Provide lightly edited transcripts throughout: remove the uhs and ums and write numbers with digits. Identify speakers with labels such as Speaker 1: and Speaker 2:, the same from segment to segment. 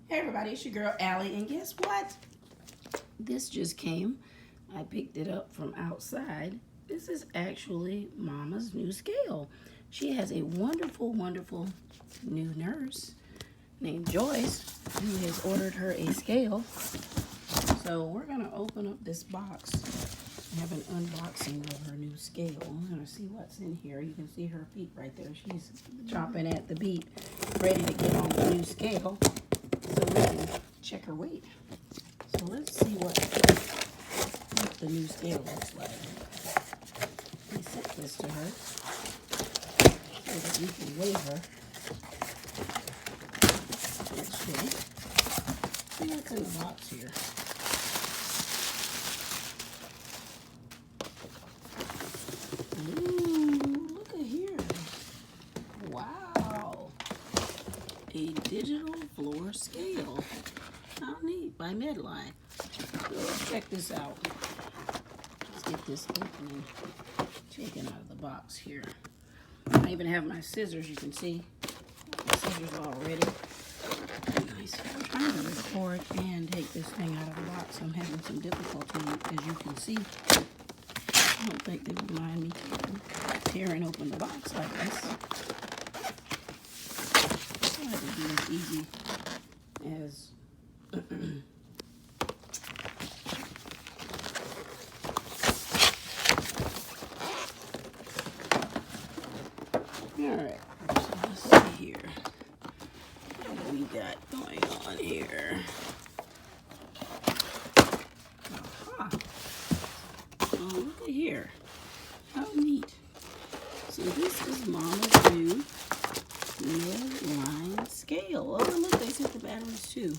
Speaker 1: Hey everybody, it's your girl Allie, and guess what? This just came. I picked it up from outside. This is actually Mama's new scale. She has a wonderful, wonderful new nurse named Joyce who has ordered her a scale. So we're gonna open up this box and have an unboxing of her new scale. I'm gonna see what's in here. You can see her feet right there. She's chomping at the beat, ready to get on the new scale so we can check her weight. So let's see what the new scale looks like. I sent this to her so that we can weigh her. Let's see what's in the box here. Ooh, look at here. Wow. A digital floor scale. How neat, by Medline. So let's check this out. Let's get this open and taken out of the box here. I even have my scissors, you can see. My scissors already. Nice. I'm trying to record and take this thing out of the box. I'm having some difficulty, as you can see. I don't think they would mind me tearing open the box like this. I have to do as easy as Alright, so let's see here. What do we got going on here? Aha. Oh, look at here. How neat. So this is Mama's new Medline scale. Oh, look, they sent the batteries too.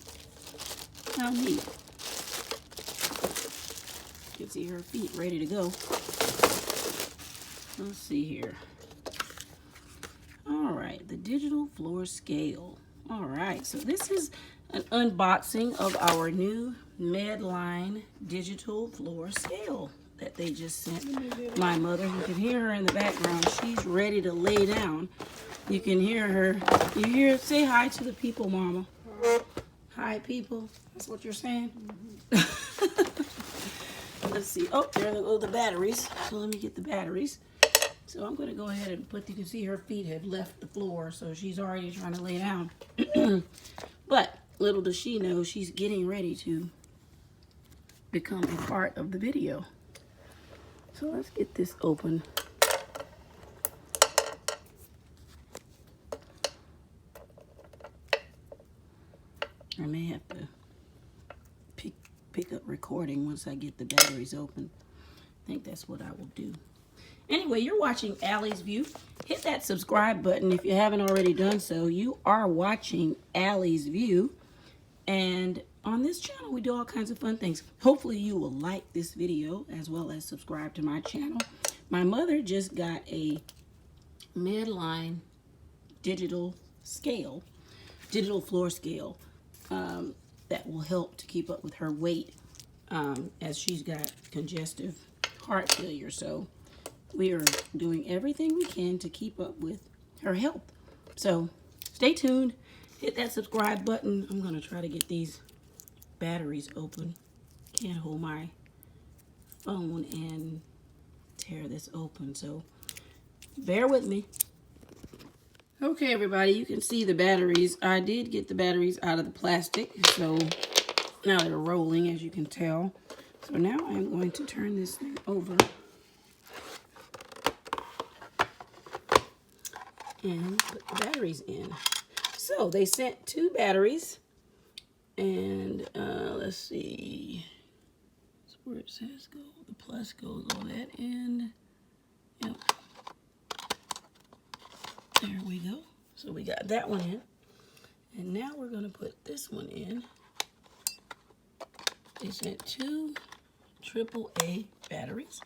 Speaker 1: How neat. You can see her feet ready to go. Let's see here. Alright, the digital floor scale. Alright, so this is an unboxing of our new Medline Digital Floor Scale that they just sent my mother. You can hear her in the background. She's ready to lay down. You can hear her. You hear, say hi to the people, Mama. Hi, people. That's what you're saying? Let's see. Oh, there go the batteries. So let me get the batteries. So I'm going to go ahead and put, you can see her feet have left the floor, so she's already trying to lay down. But little does she know, she's getting ready to become a part of the video. So let's get this open. I may have to pick up recording once I get the batteries open. I think that's what I will do. Anyway, you're watching Allie's View. Hit that subscribe button if you haven't already done so. You are watching Allie's View. And on this channel, we do all kinds of fun things. Hopefully you will like this video as well as subscribe to my channel. My mother just got a Medline digital scale, digital floor scale, that will help to keep up with her weight as she's got congestive heart failure. So we are doing everything we can to keep up with her health. So stay tuned. Hit that subscribe button. I'm going to try to get these batteries open. Can't hold my phone and tear this open. So bear with me. Okay, everybody, you can see the batteries. I did get the batteries out of the plastic. So now they're rolling, as you can tell. So now I'm going to turn this thing over and put the batteries in. So they sent 2 batteries, and let's see, that's where it says go. The plus goes on that end. Yep. There we go. So we got that one in, and now we're going to put this one in. They sent 2 AAA batteries,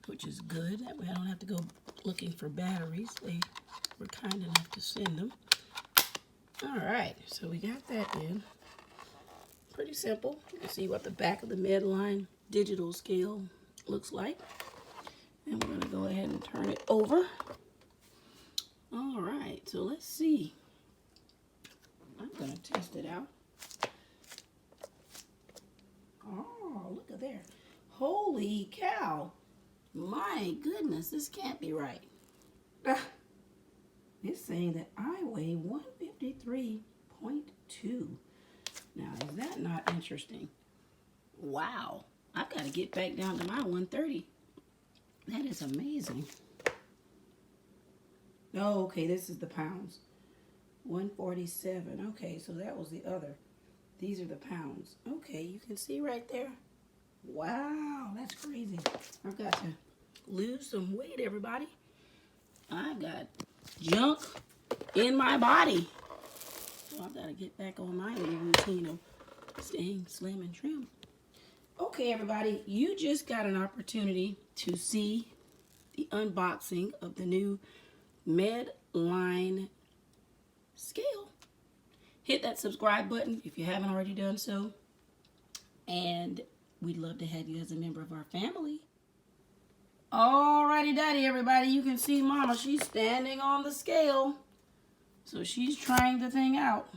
Speaker 1: which is good. That way I don't have to go looking for batteries. They were kind enough to send them. All right, so we got that in. Pretty simple. You can see what the back of the Medline digital scale looks like. And we're going to go ahead and turn it over. All right, so let's see. I'm going to test it out. look at there. Holy cow. My goodness, this can't be right. It's saying that I weigh 153.2. Now, is that not interesting? Wow. I got to get back down to my 130. That is amazing. Oh, okay, this is the pounds. 147. Okay, so that was the other. These are the pounds. Okay, you can see right there. Wow, that's crazy. I've got to lose some weight, everybody. I got junk in my body. So I've got to get back on my little routine of staying slim and trim. Okay, everybody, you just got an opportunity to see the unboxing of the new Medline scale. Hit that subscribe button if you haven't already done so. And we'd love to have you as a member of our family. Alrighty, daddy, everybody. You can see Mama. She's standing on the scale. So she's trying the thing out.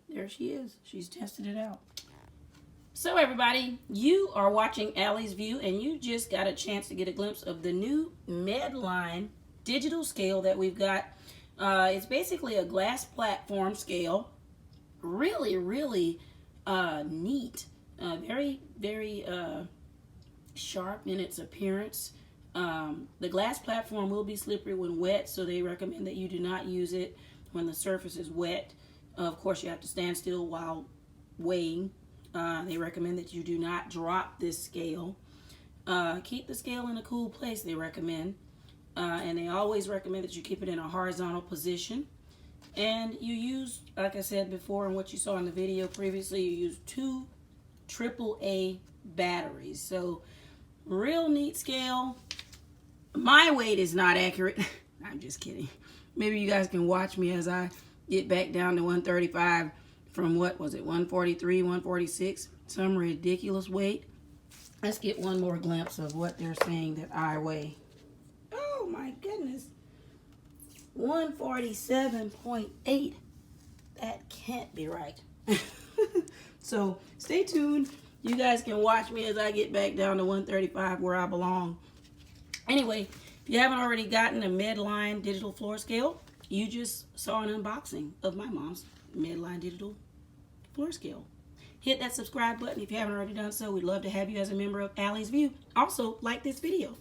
Speaker 1: There she is. She's tested it out. So, everybody, you are watching Allie's View, and you just got a chance to get a glimpse of the new Medline digital scale that we've got. It's basically a glass platform scale. Really, really neat. Very, very sharp in its appearance. The glass platform will be slippery when wet, so they recommend that you do not use it when the surface is wet. Of course, you have to stand still while weighing. They recommend that you do not drop this scale. Keep the scale in a cool place, they recommend. And they always recommend that you keep it in a horizontal position. And you use, like I said before and what you saw in the video previously, you use 2 AAA batteries. So, real neat scale. My weight is not accurate. I'm just kidding. Maybe you guys can watch me as I get back down to 135 from what was it, 143, 146, some ridiculous weight. Let's get one more glimpse of what they're saying that I weigh. Oh my goodness. 147.8. That can't be right. So stay tuned. You guys can watch me as I get back down to 135 where I belong. Anyway, if you haven't already gotten a Medline Digital Floor Scale, you just saw an unboxing of my mom's Medline Digital Floor Scale. Hit that subscribe button if you haven't already done so. We'd love to have you as a member of Allie's View. Also, like this video.